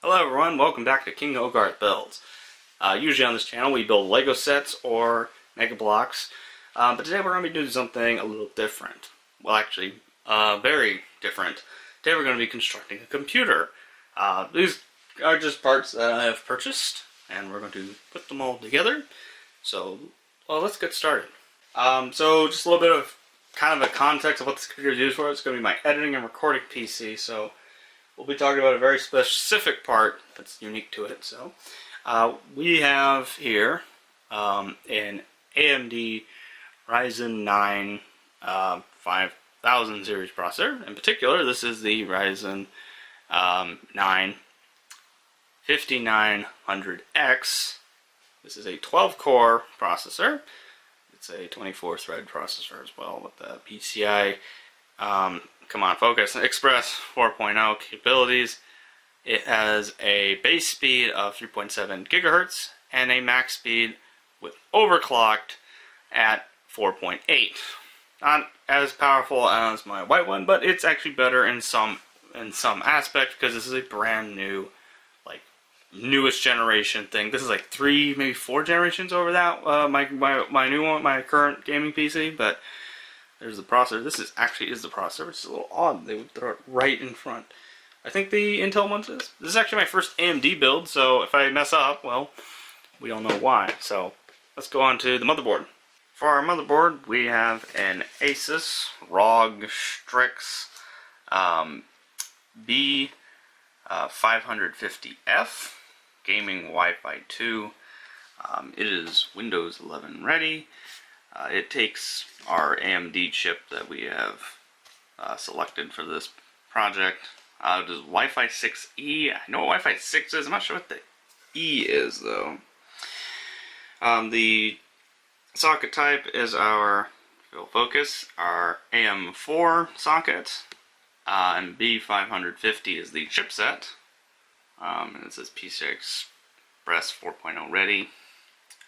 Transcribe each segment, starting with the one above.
Hello everyone, welcome back to King Hogarth Builds. Usually on this channel we build Lego sets or Mega Blocks, but today we're going to be doing something a little different. Well actually, very different. Today we're going to be constructing a computer. These are just parts that I have purchased, and we're going to put them all together. So, let's get started. So just a little bit of kind of a context of what this computer is used for. It's going to be my editing and recording PC, so we'll be talking about a very specific part that's unique to it. So, we have here an AMD Ryzen 9 5000 series processor. In particular, this is the Ryzen 9 5900X. This is a 12-core processor. It's a 24-thread processor as well with the PCI. Come on, focus. Express 4.0 capabilities. It has a base speed of 3.7 gigahertz and a max speed with overclocked at 4.8. Not as powerful as my white one, but it's actually better in some aspects because this is a brand new, like, newest generation thing. This is like 3, maybe 4 generations over that my new one, my current gaming PC, but. There's the processor. This is actually the processor, which is a little odd. They would throw it right in front. I think the Intel one is. This is actually my first AMD build, so if I mess up, well, we all know why. So let's go on to the motherboard. For our motherboard, we have an Asus ROG Strix B550F Gaming Wi-Fi 2. It is Windows 11 ready. It takes our AMD chip that we have selected for this project. It is Wi-Fi 6E. I know what Wi-Fi 6 is. I'm not sure what the E is, though. The socket type is our, if it'll focus, our AM4 socket. And B550 is the chipset. And it says PCI Express 4.0 ready.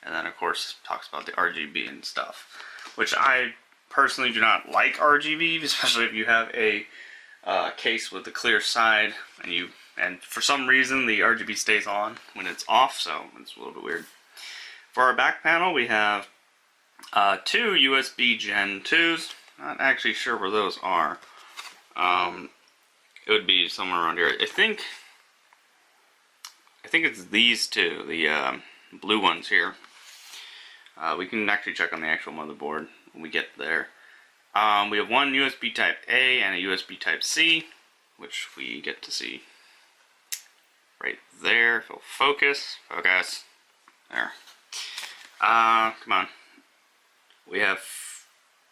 And then, of course, talks about the RGB and stuff, which I personally do not like RGB, especially if you have a case with a clear side, and for some reason the RGB stays on when it's off, so it's a little bit weird. For our back panel, we have 2 USB Gen 2s. Not actually sure where those are. It would be somewhere around here. I think it's these two, the blue ones here. We can actually check on the actual motherboard when we get there. We have one USB Type A and a USB Type C, which we get to see right there. If it'll focus. There. Come on. We have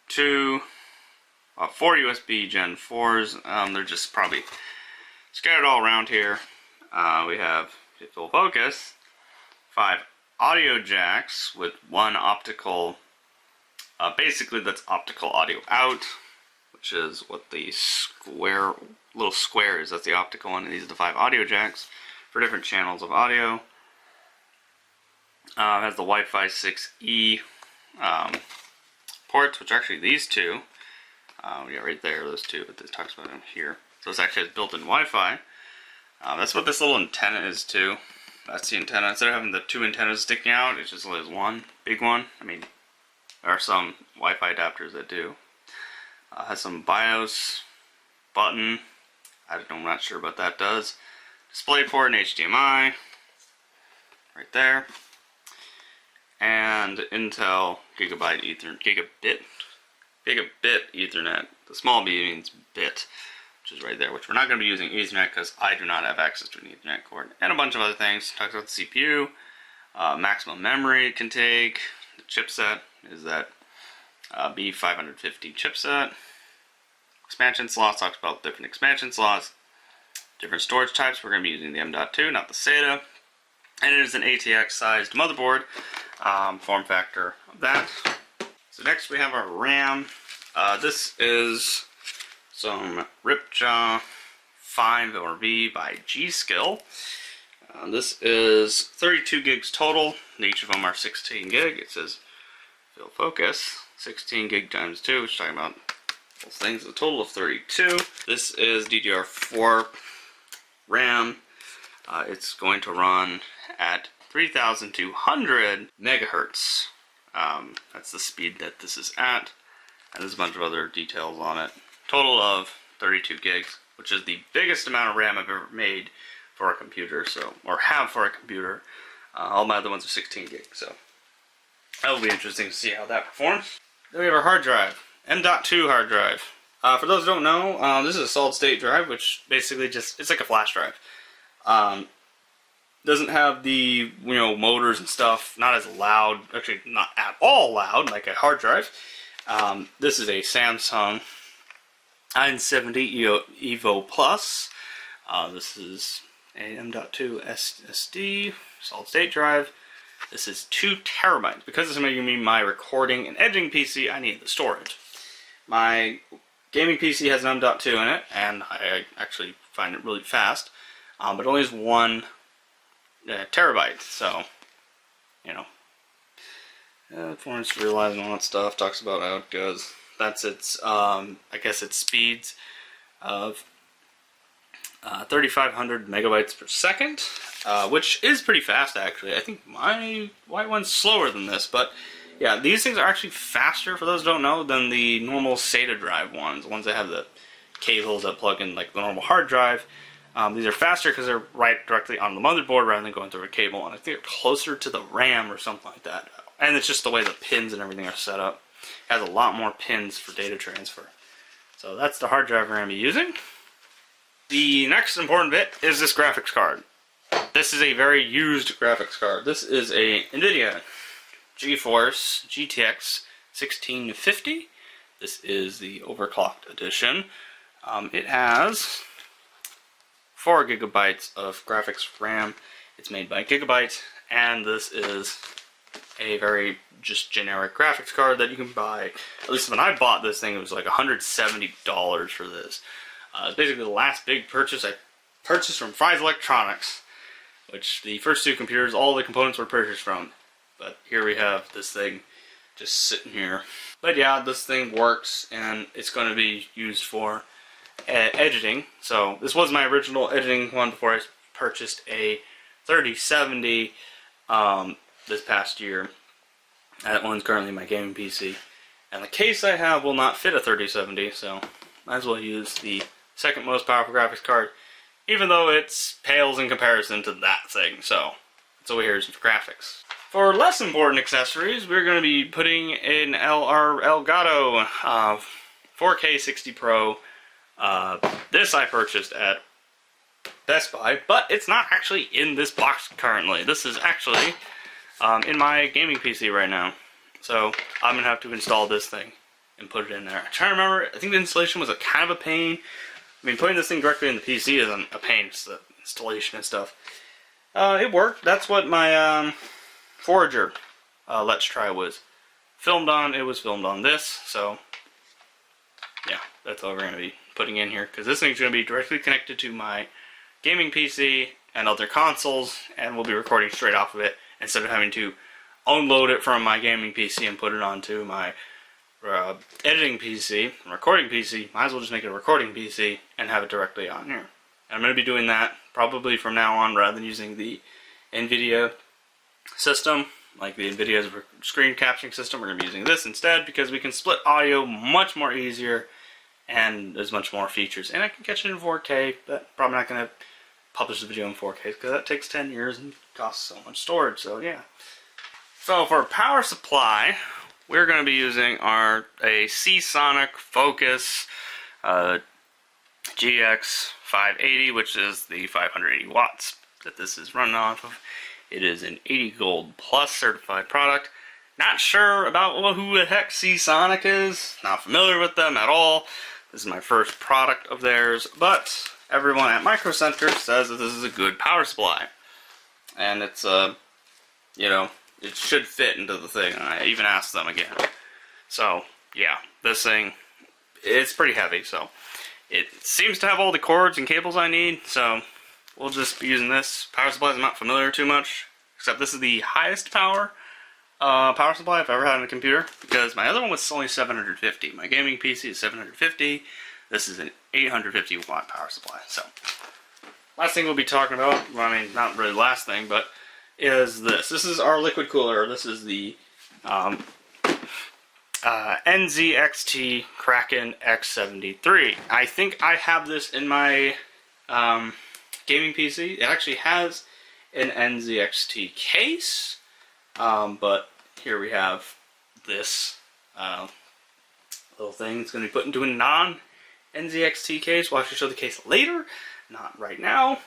4 USB Gen 4s. They're just probably scattered all around here. We have, if it'll focus, 5 audio jacks with 1 optical, basically that's optical audio out, which is what the little square is. That's the optical one, and these are the 5 audio jacks for different channels of audio. It has the Wi-Fi 6E ports, which are actually these two. Yeah, right there, those two, but it talks about them here. So this actually has built-in Wi-Fi. That's what this little antenna is too. That's the antenna. Instead of having the 2 antennas sticking out, it just has one big one. I mean, there are some Wi-Fi adapters that do. Has some BIOS button. I'm not sure what that does. DisplayPort and HDMI. Right there. And Intel Gigabit Ethernet. The small b means bit, which is right there, which we're not going to be using Ethernet because I do not have access to an Ethernet cord, and a bunch of other things. Talks about the CPU, maximum memory it can take. The chipset is that B550 chipset. Expansion slots, talks about different expansion slots, different storage types. We're going to be using the M.2, not the SATA, and it is an ATX sized motherboard, form factor of that. So next we have our RAM. This is some Ripjaw 5 or V by G-Skill. This is 32 gigs total. Each of them are 16 gig. It says, if it'll focus, 16 gig times 2, which is talking about those things, a total of 32. This is DDR4 RAM. It's going to run at 3,200 megahertz. That's the speed that this is at. And there's a bunch of other details on it. Total of 32 gigs, which is the biggest amount of RAM I've ever made for a computer, or have for a computer. All my other ones are 16 gigs, so that'll be interesting to see how that performs. Then we have our hard drive, M.2 hard drive. For those who don't know, this is a solid state drive, which basically it's like a flash drive. Doesn't have the motors and stuff, not as loud, actually not at all loud like a hard drive. This is a Samsung 970 Evo Plus. This is a M.2 SSD solid state drive. This is 2 terabytes. Because this is making me my recording and editing PC, I need the storage. My gaming PC has an M.2 in it, and I actually find it really fast, but it only has 1 terabyte, so, performance realizing all that stuff, talks about how it goes. That's its, I guess its speeds of 3,500 megabytes per second, which is pretty fast actually. I think my white one's slower than this, but yeah, these things are actually faster, for those who don't know, than the normal SATA drive ones, the ones that have the cables that plug in like the normal hard drive. These are faster because they're right directly on the motherboard rather than going through a cable, and I think they're closer to the RAM or something like that. And it's just the way the pins and everything are set up. It has a lot more pins for data transfer. So that's the hard drive we're going to be using. The next important bit is this graphics card. This is a very used graphics card. This is a NVIDIA GeForce GTX 1650. This is the overclocked edition. It has 4 gigabytes of graphics RAM. It's made by Gigabyte, and this is a very just generic graphics card that you can buy. At least when I bought this thing, it was like $170 for this. It's basically the last big purchase I purchased from Fry's Electronics, which the first 2 computers, all the components were purchased from. But here we have this thing just sitting here. But yeah, this thing works, and it's going to be used for editing. So this was my original editing one before I purchased a 3070 this past year. That one's currently my gaming PC, and the case I have will not fit a 3070, so might as well use the second most powerful graphics card, even though it pales in comparison to that thing. So that's what we're using for graphics. For less important accessories, we're going to be putting in our Elgato 4K 60 Pro. This I purchased at Best Buy, but it's not actually in this box currently. This is actually in my gaming PC right now. So I'm going to have to install this thing and put it in there. I'm trying to remember, I think the installation was a kind of a pain. I mean, putting this thing directly in the PC isn't a pain, it's the installation and stuff. It worked. That's what my Forager Let's Try was filmed on. It was filmed on this, so yeah, that's all we're going to be putting in here, because this thing's going to be directly connected to my gaming PC and other consoles, and we'll be recording straight off of it instead of having to unload it from my gaming PC and put it onto my editing PC, recording PC. Might as well just make it a recording PC and have it directly on here. And I'm going to be doing that probably from now on, rather than using the NVIDIA system, like the NVIDIA's screen capturing system. We're going to be using this instead, because we can split audio much more easier, and there's much more features. And I can catch it in 4K, but probably not going to publish the video in 4K, because that takes 10 years and costs so much storage, so yeah. So for power supply, we're going to be using a Seasonic Focus GX 580, which is the 580 watts that this is running off of. It is an 80 Gold Plus certified product. Not sure about who the heck Seasonic is. Not familiar with them at all. This is my first product of theirs, but everyone at Micro Center says that this is a good power supply. And it's, it should fit into the thing. And I even asked them again. So, yeah, this thing, it's pretty heavy, so it seems to have all the cords and cables I need, so we'll just be using this. Power supplies I'm not familiar too much, except this is the highest power supply I've ever had on a computer, because my other one was only 750. My gaming PC is 750. This is an 850 watt power supply. So last thing we'll be talking about, well, I mean, not really the last thing, but is this. This is our liquid cooler. This is the NZXT Kraken X73. I think I have this in my gaming PC. It actually has an NZXT case, but here we have this little thing. It's going to be put into a non-NZXT case. We'll actually show the case later, not right now,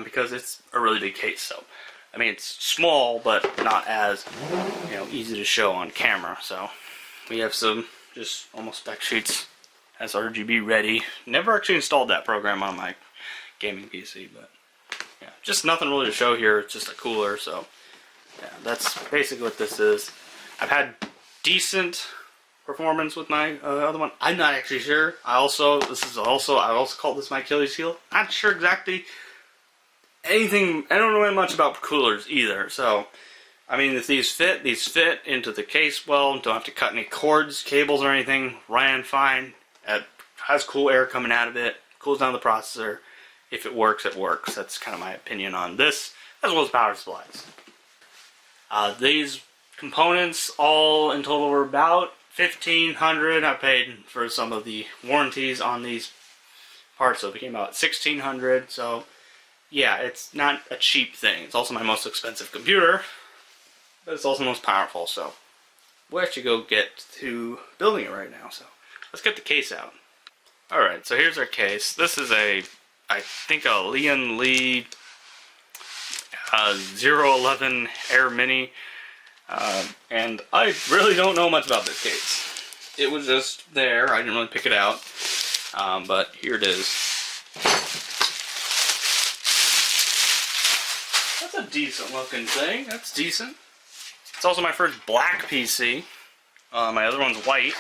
because it's a really big case. So, I mean, it's small, but not as, you know, easy to show on camera. So, we have some just almost spec sheets as RGB ready. Never actually installed that program on my gaming PC, but yeah, just nothing really to show here. It's just a cooler. So, yeah, that's basically what this is. I've had decent performance with my other one. I'm not actually sure. I also call this my Achilles heel. Not sure exactly anything. I don't know much about coolers either. So, I mean, if these fit into the case well. Don't have to cut any cords, cables, or anything. Ran fine. It has cool air coming out of it. Cools down the processor. If it works, it works. That's kind of my opinion on this, as well as power supplies. These components all in total were about $1,500. I paid for some of the warranties on these parts, so it became about $1,600. So yeah, it's not a cheap thing. It's also my most expensive computer, but it's also the most powerful. So we'll actually go get to building it right now. So let's get the case out. Alright, so here's our case. This is I think a Lian Li 011 Air Mini. And I really don't know much about this case. It was just there. I didn't really pick it out. But here it is. That's a decent looking thing. That's decent. It's also my first black PC. My other one's white.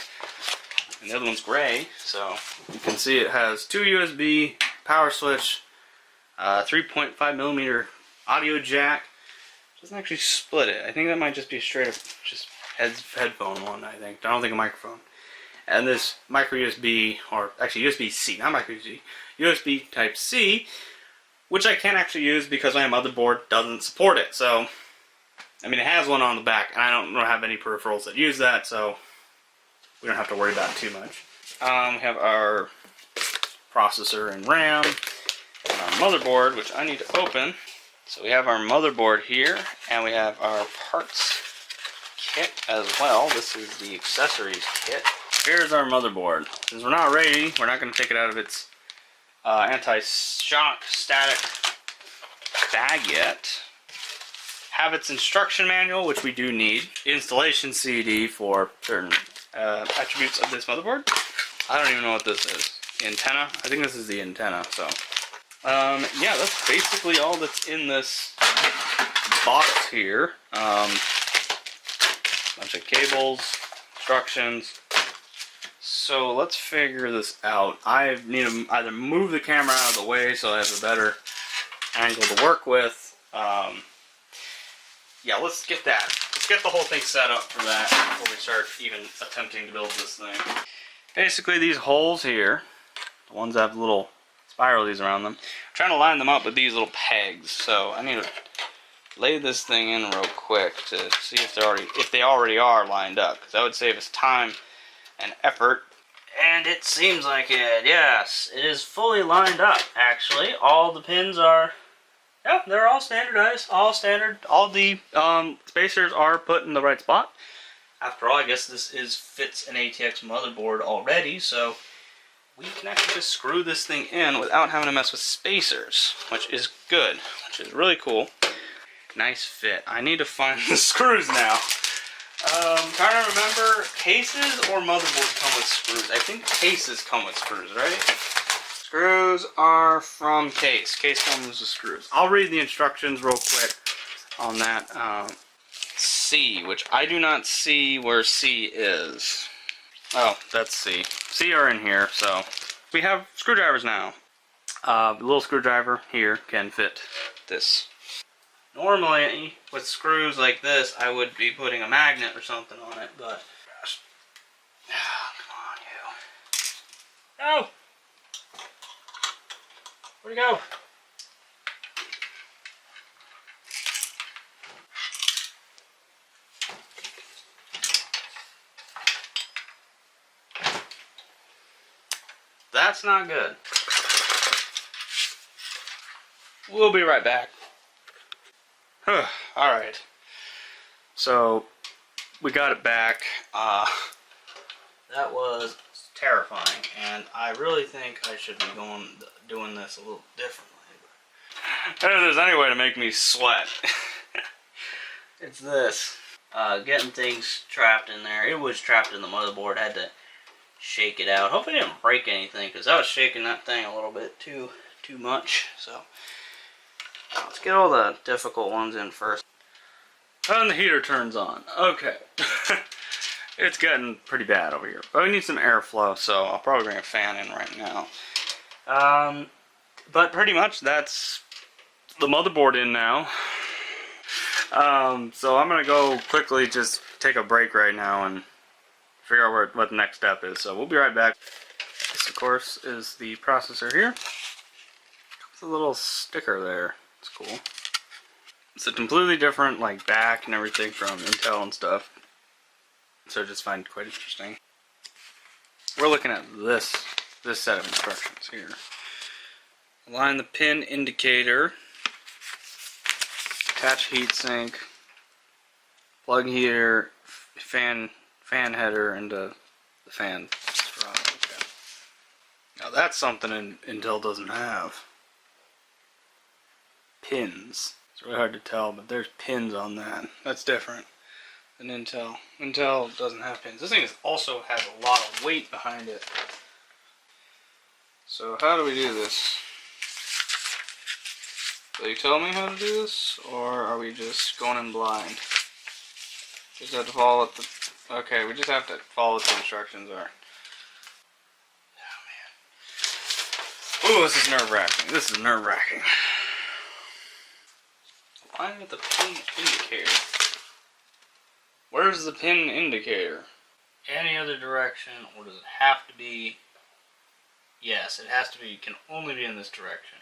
And the other one's gray. So you can see it has 2 USB, power switch, 3.5mm audio jack. Doesn't actually split it. I think that might just be straight up just headphone one, I think. I don't think a microphone. And this micro USB, or actually USB-C, not micro USB, USB Type-C, which I can't actually use because my motherboard doesn't support it. So, I mean, it has one on the back, and I don't have any peripherals that use that, so we don't have to worry about it too much. We have our processor and RAM, and our motherboard, which I need to open. So we have our motherboard here, and we have our parts kit as well. This is the accessories kit. Here's our motherboard. Since we're not ready, we're not going to take it out of its anti-shock static bag yet. Have its instruction manual, which we do need. Installation CD for certain attributes of this motherboard. I don't even know what this is. The antenna? I think this is the antenna, so. Yeah, that's basically all that's in this box here. Bunch of cables, instructions. So let's figure this out. I need to either move the camera out of the way so I have a better angle to work with. Yeah, let's get that. Let's get the whole thing set up for that before we start even attempting to build this thing. Basically, these holes here, the ones that have little spiralies around them, I'm trying to line them up with these little pegs. So I need to lay this thing in real quick to see if they already are lined up, because that would save us time and effort. And it seems like it. Yes, it is fully lined up. Actually, all the pins are. Yeah, they're all standardized, all standard. All the spacers are put in the right spot. After all, I guess this fits an ATX motherboard already, so we can actually just screw this thing in without having to mess with spacers, which is good, which is really cool. Nice fit. I need to find the screws now. Trying to remember, cases or motherboards come with screws? I think cases come with screws, right? Screws are from case. Case comes with screws. I'll read the instructions real quick on that. C, which I do not see where C is. Oh, that's C. C are in here, so we have screwdrivers now. The little screwdriver here can fit this. Normally, with screws like this, I would be putting a magnet or something on it, but come on, you. No! Where'd he go? that's not good. We'll be right back. Alright. So, we got it back. That was terrifying, and I really think I should be doing this a little differently. If there's any way to make me sweat, it's this. Getting things trapped in there. It was trapped in the motherboard. I had to shake it out. Hopefully I didn't break anything, because I was shaking that thing a little bit too much. So let's get all the difficult ones in first. And the heater turns on. Okay. It's getting pretty bad over here. But we need some airflow, so I'll probably bring a fan in right now. But pretty much that's the motherboard in now. So I'm going to go quickly just take a break right now and figure out what the next step is. So we'll be right back. This, of course, is the processor here. It's a little sticker there. It's cool. It's a completely different like back and everything from Intel and stuff. So I just find it quite interesting. We're looking at this set of instructions here. Align the pin indicator. Attach heatsink. Plug heater, fan header into the fan throttle. Okay. Now that's something Intel doesn't have. Pins. It's really hard to tell, but there's pins on that. That's different than Intel. Intel doesn't have pins. This thing also has a lot of weight behind it. So how do we do this? Will you tell me how to do this, or are we just going in blind? Just have to follow what the... Okay, we just have to follow what the instructions are. Oh man. Ooh, this is nerve-wracking. This is nerve-wracking. Align with the pin indicator. Where's the pin indicator? Any other direction, or does it have to be... Yes, it has to be, can only be in this direction.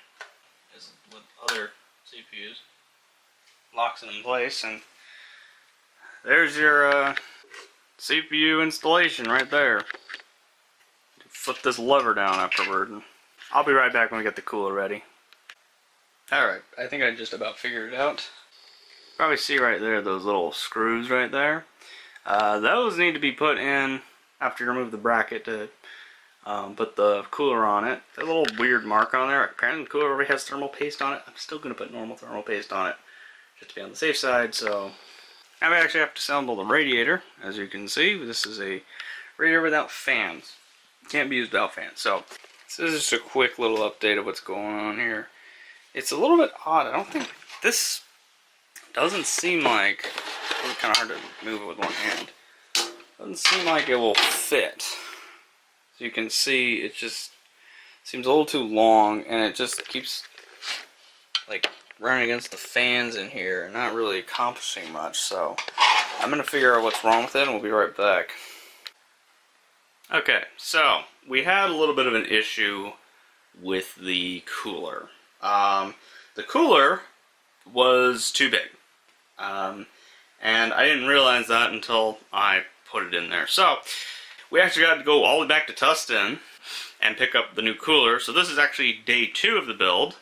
As with other CPUs. Locks it in place, and there's your CPU installation right there. Flip this lever down afterward, and I'll be right back when we get the cooler ready. Alright, I think I just about figured it out. Probably see right there those little screws right there. Those need to be put in after you remove the bracket to put the cooler on it. That little weird mark on there. Apparently the cooler already has thermal paste on it. I'm still going to put normal thermal paste on it just to be on the safe side. So now we actually have to assemble the radiator. As you can see, this is a radiator without fans. Can't be used without fans. So this is just a quick little update of what's going on here. It's a little bit odd. I don't think this doesn't seem like... It's kind of hard to move it with one hand. Doesn't seem like it will fit. So you can see it just seems a little too long, and it just keeps like running against the fans in here and not really accomplishing much. So I'm going to figure out what's wrong with it, and we'll be right back. Okay, so we had a little bit of an issue with the cooler. The cooler was too big. And I didn't realize that until I put it in there. So we actually got to go all the way back to Tustin and pick up the new cooler. So this is actually day 2 of the build.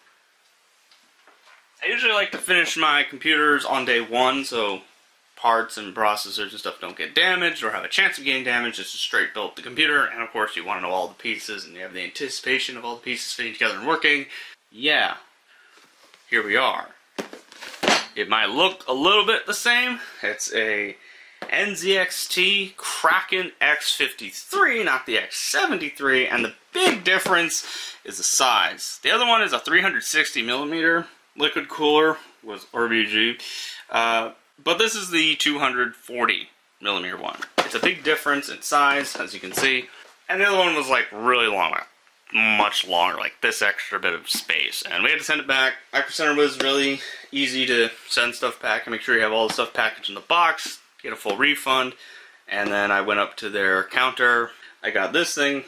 I usually like to finish my computers on day 1, so parts and processors and stuff don't get damaged or have a chance of getting damaged. It's just straight built the computer, and of course you want to know all the pieces and you have the anticipation of all the pieces fitting together and working. Yeah, here we are. It might look a little bit the same. It's a NZXT Kraken X53, not the X73, and the big difference is the size. The other one is a 360mm liquid cooler with RBG, but this is the 240mm one. It's a big difference in size, as you can see, and the other one was like really long, much longer, like this extra bit of space, and we had to send it back. Micro Center was really easy to send stuff back and make sure you have all the stuff packaged in the box, get a full refund, and then I went up to their counter. I got this thing,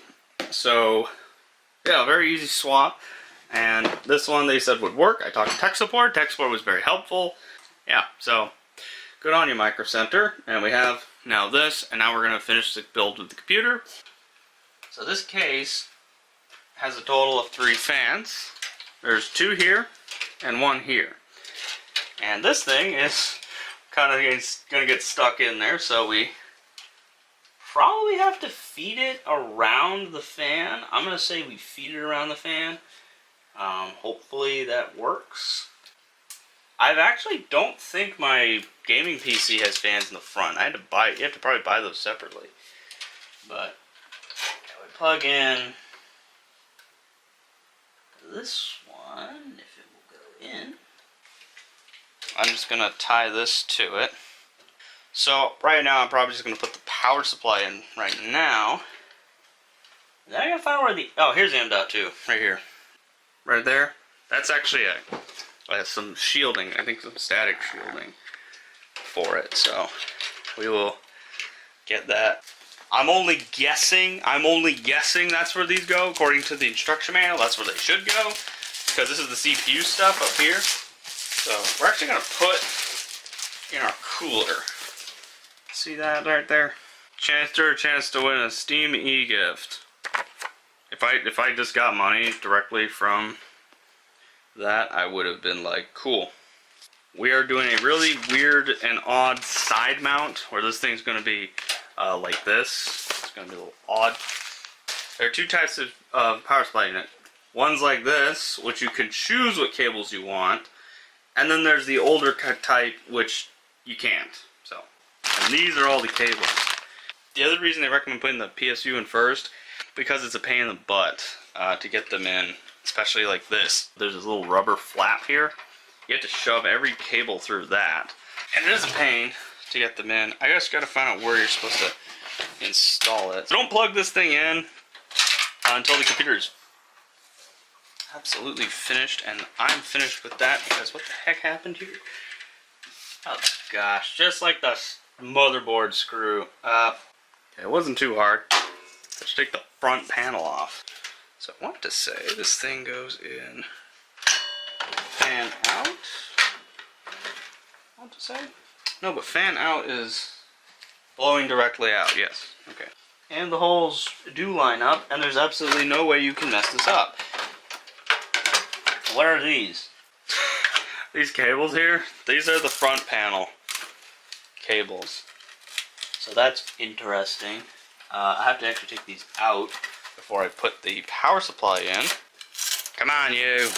so yeah, very easy swap, and this one they said would work. I talked to tech support. Tech support was very helpful. Yeah, so good on you, Micro Center. And we have now this, and now we're going to finish the build with the computer. So this case has a total of 3 fans. There's 2 here and 1 here. And this thing is kind of going to get stuck in there, so we probably have to feed it around the fan. I'm going to say we feed it around the fan. Hopefully that works. I actually don't think my gaming PC has fans in the front. You have to probably buy those separately. But I would plug in this one, if it will go in. I'm just going to tie this to it. So right now I'm probably just going to put the power supply in right now. Then I got to find where the... Oh, here's the M.2, right here. Right there. That's actually some shielding, I think some static shielding for it. So we will get that. I'm only guessing that's where these go. According to the instruction manual, that's where they should go. Because this is the CPU stuff up here. So we're actually going to put in our cooler. See that right there? Chance to win a Steam e-gift. If I just got money directly from that, I would have been like, cool. We are doing a really weird and odd side mount where this thing's going to be like this. It's going to be a little odd. There are 2 types of power supply unit. One's like this, which you can choose what cables you want. And then there's the older type, which you can't. So, and these are all the cables. The other reason they recommend putting the PSU in first, because it's a pain in the butt to get them in, especially like this. There's this little rubber flap here. You have to shove every cable through that. And it is a pain to get them in. I just got to find out where you're supposed to install it. So don't plug this thing in until the computer is absolutely finished, and I'm finished with that because what the heck happened here? Oh gosh, just like the motherboard screw. It wasn't too hard. Let's take the front panel off. So I want to say this thing goes in fan out. I want to say? No, but fan out is blowing directly out, yes. Okay. And the holes do line up, and there's absolutely no way you can mess this up. What are these? These cables here, these are the front panel cables. So that's interesting. I have to actually take these out before I put the power supply in. Come on, you.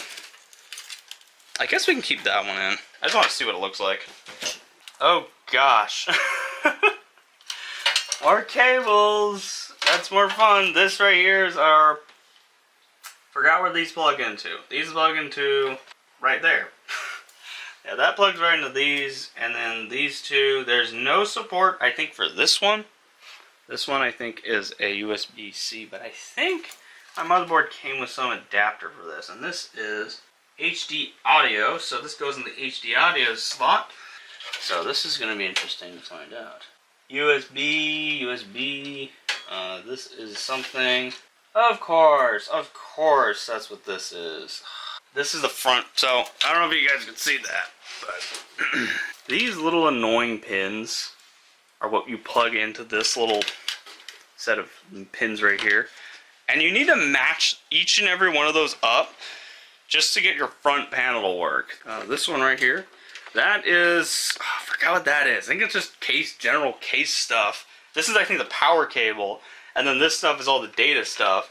I guess we can keep that one in. I just want to see what it looks like. Oh gosh. More cables. That's more fun. This right here is our... Forgot where these plug into. These plug into right there. Yeah, that plugs right into these, and then these 2. There's no support, I think, for this one. This one, I think, is a USB-C, but I think my motherboard came with some adapter for this, and this is HD audio, so this goes in the HD audio slot. So this is going to be interesting to find out. USB. This is something. Of course, that's what this is. This is the front, so I don't know if you guys can see that, but these little annoying pins are what you plug into this little set of pins right here. And you need to match each and every one of those up just to get your front panel to work. This one right here, that is, I forgot what that is. I think it's just general case stuff. This is, I think, the power cable. And then this stuff is all the data stuff.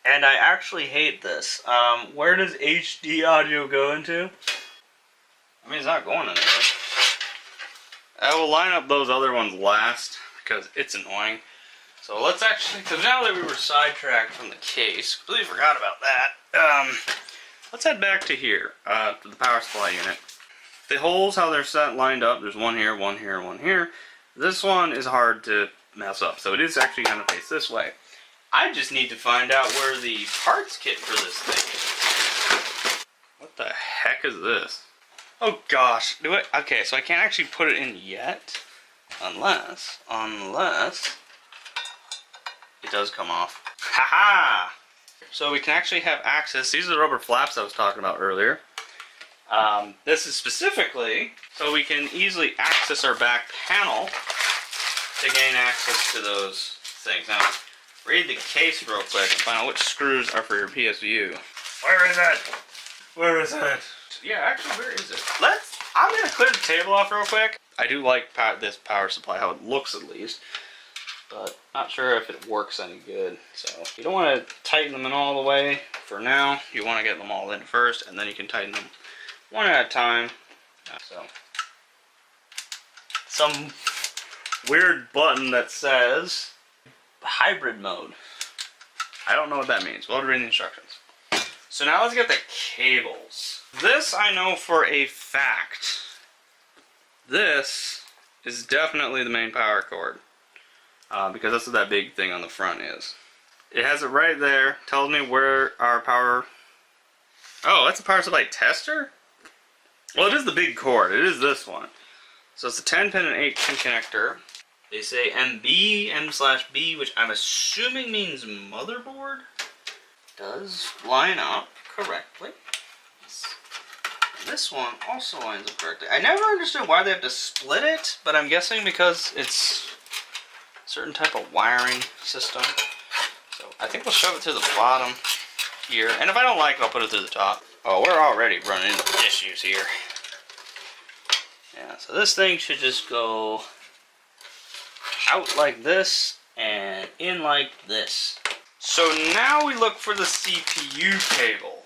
And I actually hate this. Where does HD audio go into? I mean, it's not going anywhere. I will line up those other ones last because it's annoying. So let's actually, because now that we were sidetracked from the case, completely forgot about that. Let's head back to here, to the power supply unit. The holes, how they're set, lined up, there's one here, one here, one here. This one is hard to mess up, so it is actually going to face this way. I just need to find out where the parts kit for this thing is. What the heck is this? Oh gosh, okay, so I can't actually put it in yet, unless it does come off. Haha! So we can actually have access. These are the rubber flaps I was talking about earlier. This is specifically so we can easily access our back panel to gain access to those things. Now, read the case real quick and find out which screws are for your PSU. Where is it? Where is it? Yeah, actually, where is it? I'm gonna clear the table off real quick. I do like this power supply, how it looks at least, but not sure if it works any good. So you don't want to tighten them in all the way for now. You want to get them all in first, and then you can tighten them one at a time. So some weird button that says hybrid mode. I don't know what that means. We'll read the instructions. So now let's get the cables. This I know for a fact. This is definitely the main power cord. Because that's what that big thing on the front is. It has it right there. Tells me where our power... Oh, that's a power supply tester? Well, it is the big cord. It is this one. So it's a 10-pin and 8-pin connector. They say MB, M/B, which I'm assuming means motherboard. Does line up correctly. This one also lines up correctly. I never understood why they have to split it, but I'm guessing because it's a certain type of wiring system. So I think we'll shove it to the bottom here. And if I don't like it, I'll put it to the top. Oh, we're already running into issues here. Yeah, so this thing should just go out like this and in like this. So now we look for the CPU cable.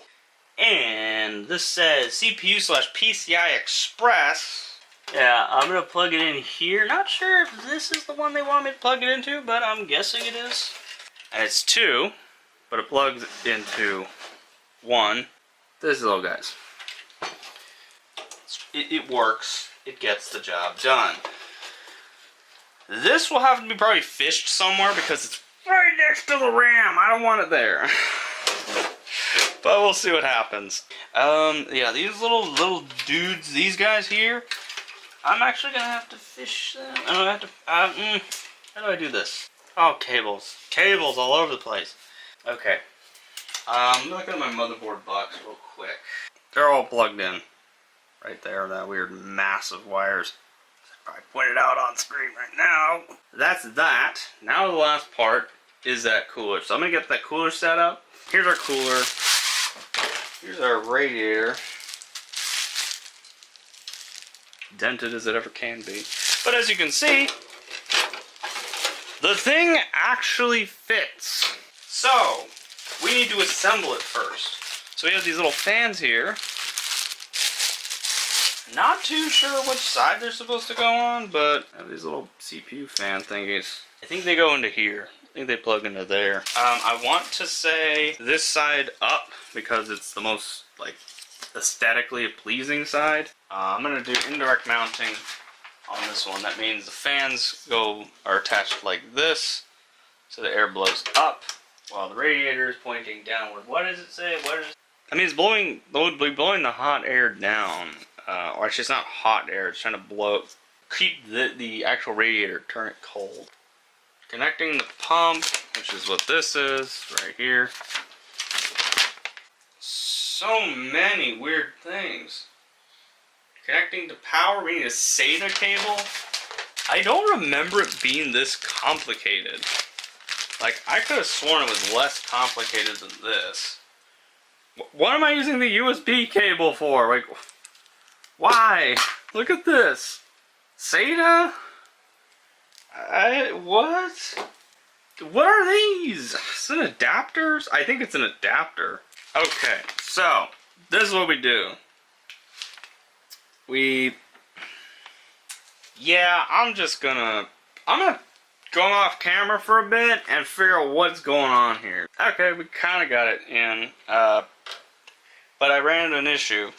And this says CPU/PCI Express. Yeah, I'm going to plug it in here. Not sure if this is the one they want me to plug it into, but I'm guessing it is. And it's 2, but it plugs into 1. This little guys. It works. It gets the job done. This will have to be probably fished somewhere because it's right next to the RAM. I don't want it there. But we'll see what happens. Yeah, these little dudes, these guys here, I'm actually gonna have to fish them. I'm gonna have to. How do I do this? Oh, cables, cables all over the place. Okay. I'm looking at my motherboard box real quick. They're all plugged in, right there. That weird massive wires. I point it out on screen right now. That's that. Now the last part is that cooler. So I'm gonna get that cooler set up. Here's our cooler. Here's our radiator. Dented as it ever can be. But as you can see, the thing actually fits. So, we need to assemble it first. So we have these little fans here. Not too sure which side they're supposed to go on, but I have these little CPU fan thingies. I think they go into here. I think they plug into there. I want to say this side up because it's the most like aesthetically pleasing side. I'm gonna do indirect mounting on this one. That means the fans are attached like this, so the air blows up while the radiator is pointing downward. What does it say? I mean, it's blowing the hot air down, or actually, it's not hot air. It's trying to keep the actual radiator, turn it cold. Connecting the pump, which is what this is, right here. So many weird things. Connecting to power, we need a SATA cable. I don't remember it being this complicated. Like, I could have sworn it was less complicated than this. What am I using the USB cable for? Like, why? Look at this. SATA? What? What are these? Is it adapters? I think it's an adapter. Okay, so this is what we do. I'm gonna go off camera for a bit and figure out what's going on here. Okay, we kind of got it in, but I ran into an issue.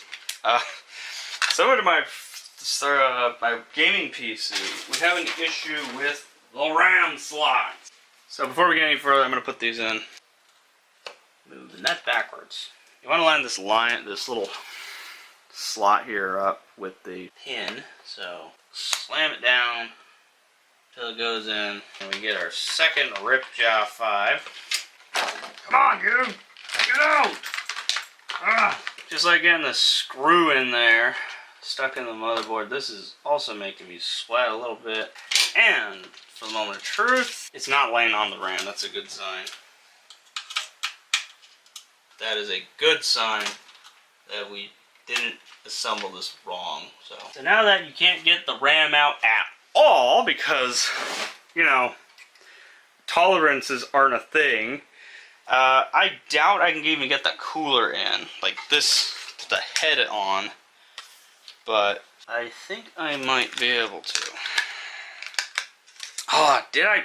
Similar to my gaming PC, we have an issue with the RAM slots. So before we get any further, I'm going to put these in. Move the nut backwards. You want to line this little slot here up with the pin. So slam it down until it goes in, and we get our second Ripjaw 5. Come on, dude! Get out! Just like getting the screw in there, stuck in the motherboard. This is also making me sweat a little bit. And for the moment of truth, it's not laying on the RAM. That's a good sign. That is a good sign that we didn't assemble this wrong. So now that you can't get the RAM out at all because, you know, tolerances aren't a thing, I doubt I can even get the cooler in. Like this, the head on. But I think I might be able to. Oh, did I?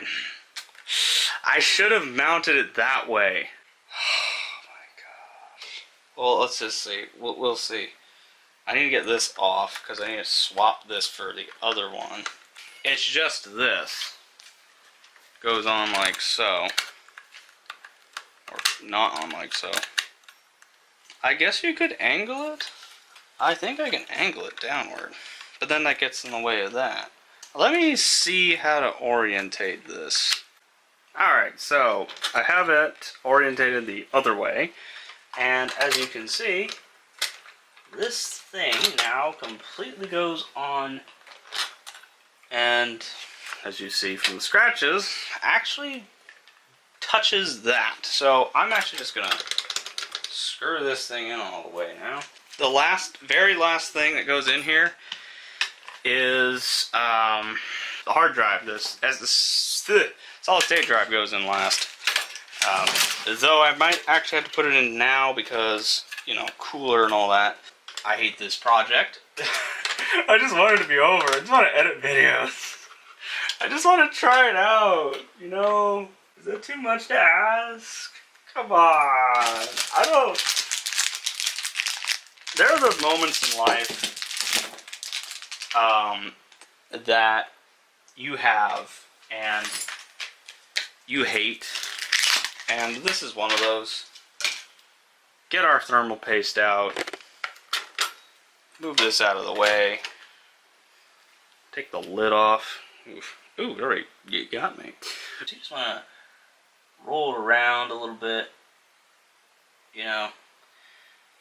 I should have mounted it that way. Oh my gosh. Well, let's just see. We'll see. I need to get this off because I need to swap this for the other one. It's just this. Goes on like so. Or not on like so. I guess you could angle it. I think I can angle it downward. But then that gets in the way of that. Let me see how to orientate this. Alright, so I have it orientated the other way. And as you can see, this thing now completely goes on. And as you see from the scratches, actually touches that. So I'm actually just going to screw this thing in all the way now. The very last thing that goes in here is the hard drive. As the solid state drive goes in last. Though I might actually have to put it in now because, you know, cooler and all that. I hate this project. I just want it to be over. I just want to edit videos. I just want to try it out. You know, is that too much to ask? Come on. I don't. There are those moments in life that you have and you hate, and this is one of those. Get our thermal paste out, move this out of the way, take the lid off. Ooh, alright, you got me. But you just want to roll it around a little bit, you know.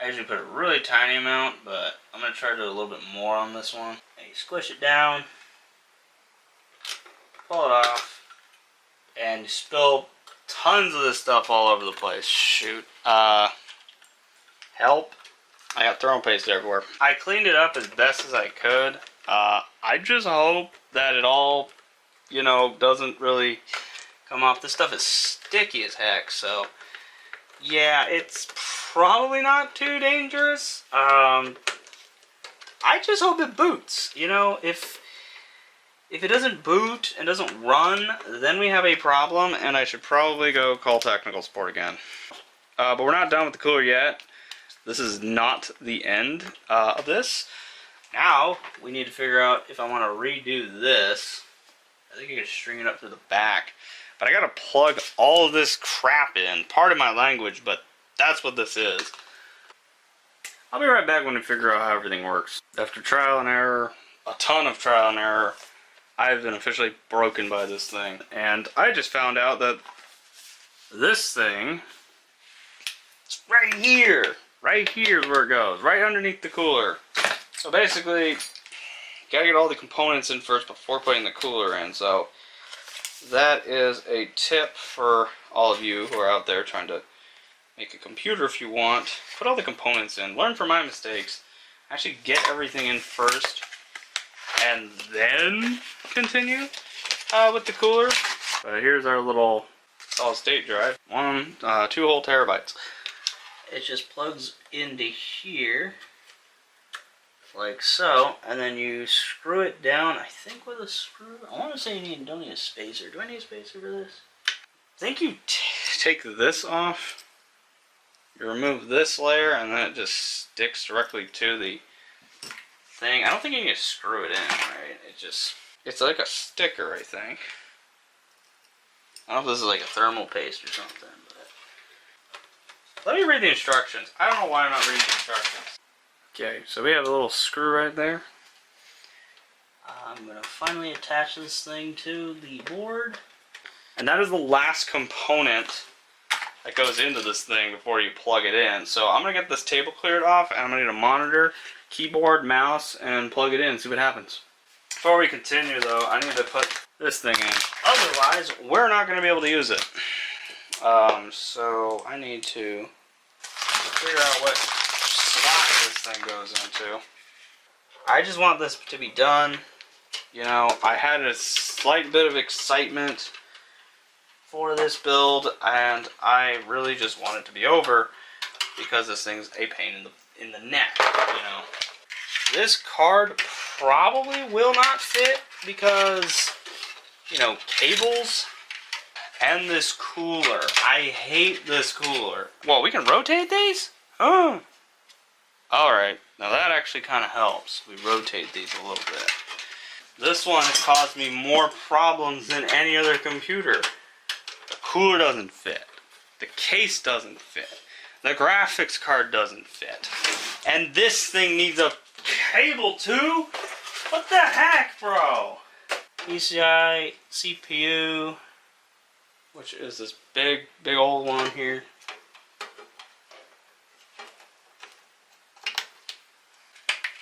I usually put a really tiny amount, but I'm going to try to do a little bit more on this one. And you squish it down, pull it off, and you spill tons of this stuff all over the place. Shoot. Help. I got thermal paste everywhere. I cleaned it up as best as I could. I just hope that it all, you know, doesn't really come off. This stuff is sticky as heck, so yeah, it's probably not too dangerous. I just hope it boots. You know, if it doesn't boot and doesn't run, then we have a problem, and I should probably go call technical support again. But we're not done with the cooler yet. This is not the end of this. Now, we need to figure out if I want to redo this. I think I can string it up to the back. But I gotta plug all of this crap in. Pardon my language, but that's what this is. I'll be right back when we figure out how everything works. After trial and error, a ton of trial and error, I've been officially broken by this thing. And I just found out that this thing, it's right here. Right here is where it goes. Right underneath the cooler. So basically, you gotta get all the components in first before putting the cooler in. So that is a tip for all of you who are out there trying to make a computer if you want. Put all the components in. Learn from my mistakes. Actually get everything in first and then continue with the cooler. Here's our little solid state drive. 2 whole terabytes. It just plugs into here like so, and then you screw it down, I think with a screw. I want to say you don't need a spacer. Do I need a spacer for this? I think you take this off, you remove this layer, and then it just sticks directly to the thing. I don't think you need to screw it in, right? It's like a sticker, I think. I don't know if this is like a thermal paste or something, but let me read the instructions. I don't know why I'm not reading the instructions. Okay, so we have a little screw right there. I'm going to finally attach this thing to the board. And that is the last component that goes into this thing before you plug it in. So I'm going to get this table cleared off, and I'm going to need a monitor, keyboard, mouse, and plug it in and see what happens. Before we continue though, I need to put this thing in. Otherwise, we're not going to be able to use it. So I need to figure out what slot this thing goes into. I just want this to be done. You know, I had a slight bit of excitement for this build, and I really just want it to be over because this thing's a pain in the neck, you know. This card probably will not fit because, you know, cables and this cooler. I hate this cooler. Well, we can rotate these? Huh. Alright, now that actually kind of helps. We rotate these a little bit. This one has caused me more problems than any other computer. The cooler doesn't fit. The case doesn't fit. The graphics card doesn't fit. And this thing needs a cable too? What the heck, bro? PCI, CPU, which is this big old one here.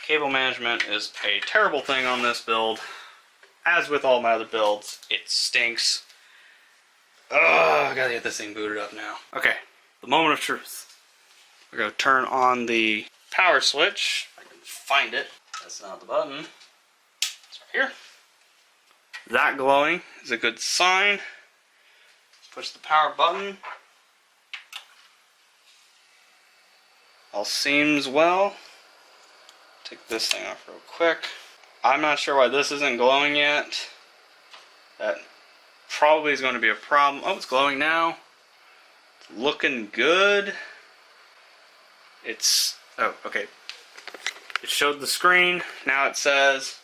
Cable management is a terrible thing on this build. As with all my other builds, it stinks. Ugh, I gotta get this thing booted up now. Okay, the moment of truth. We're gonna turn on the power switch. If I can find it. That's not the button. It's right here. That glowing is a good sign. Push the power button. All seems well. Take this thing off real quick. I'm not sure why this isn't glowing yet. That probably is going to be a problem. Oh, it's glowing now. It's looking good. It's, oh, okay. It showed the screen. Now it says,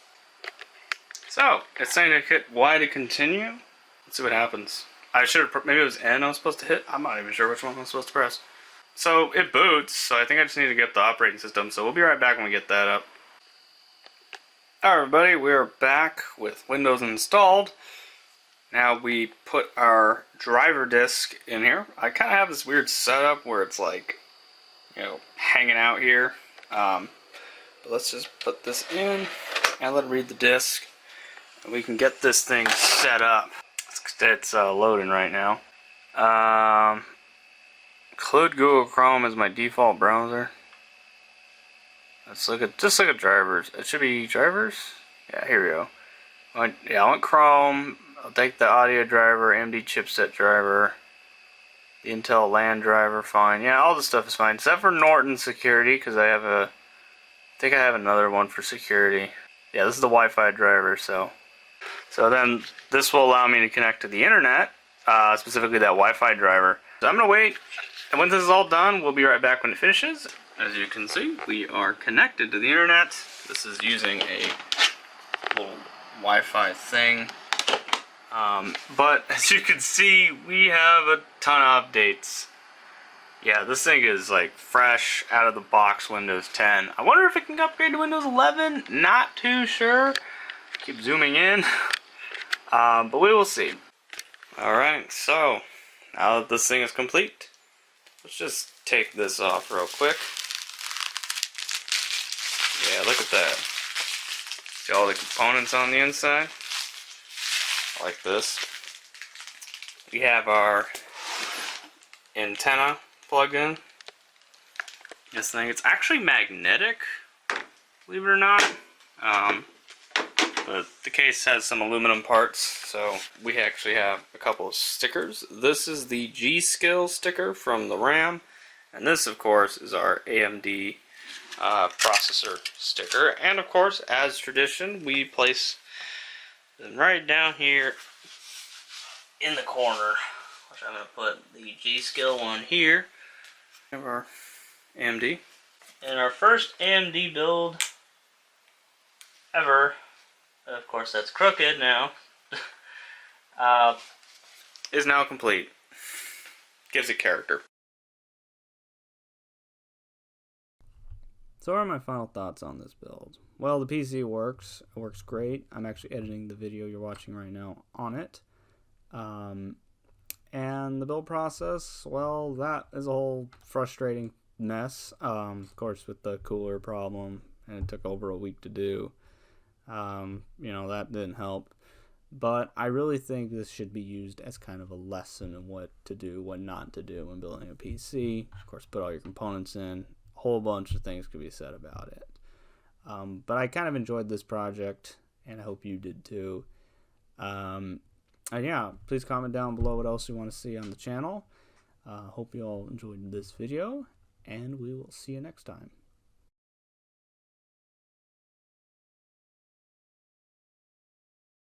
so, it's saying to hit Y to continue. Let's see what happens. I should have, maybe it was N I was supposed to hit. I'm not even sure which one I'm supposed to press. So it boots, so I think I just need to get the operating system, so we'll be right back when we get that up. Alright everybody, we're back with Windows installed. Now we put our driver disk in here. I kind of have this weird setup where it's like, you know, hanging out here. But let's just put this in and let it read the disk. And we can get this thing set up. It's loading right now. Include Google Chrome as my default browser. Let's look at, just look at drivers. It should be drivers? Yeah, here we go. I want Chrome. I'll take the audio driver, AMD chipset driver, the Intel LAN driver, fine. Yeah, all the stuff is fine, except for Norton security, because I think I have another one for security. Yeah, this is the Wi-Fi driver, so then this will allow me to connect to the internet, specifically that Wi-Fi driver. So I'm going to wait. And when this is all done, we'll be right back when it finishes. As you can see, we are connected to the internet. This is using a little Wi-Fi thing. But as you can see, we have a ton of updates. Yeah, this thing is like fresh out of the box Windows 10. I wonder if it can upgrade to Windows 11. Not too sure. Keep zooming in. But we will see. Alright, so now that this thing is complete, let's just take this off real quick. Yeah, look at that. See all the components on the inside? Like this. We have our antenna plugged in. This thing, it's actually magnetic, believe it or not. But the case has some aluminum parts, so we actually have a couple of stickers. This is the G-Skill sticker from the RAM, and this, of course, is our AMD processor sticker. And, of course, as tradition, we place them right down here in the corner, which I'm going to put the G-Skill one here. We have our AMD. And our first AMD build ever. Of course, that's crooked now. Is now complete. Gives it character. So what are my final thoughts on this build? Well, the PC works. It works great. I'm actually editing the video you're watching right now on it. And the build process, well, that is a whole frustrating mess. Of course, with the cooler problem, and it took over a week to do. You know, that didn't help. But I really think this should be used as kind of a lesson in what to do, what not to do when building a PC. Of course, put all your components in. A whole bunch of things could be said about it. But I kind of enjoyed this project, and I hope you did too. And yeah, please comment down below what else you want to see on the channel. Hope you all enjoyed this video, and we will see you next time.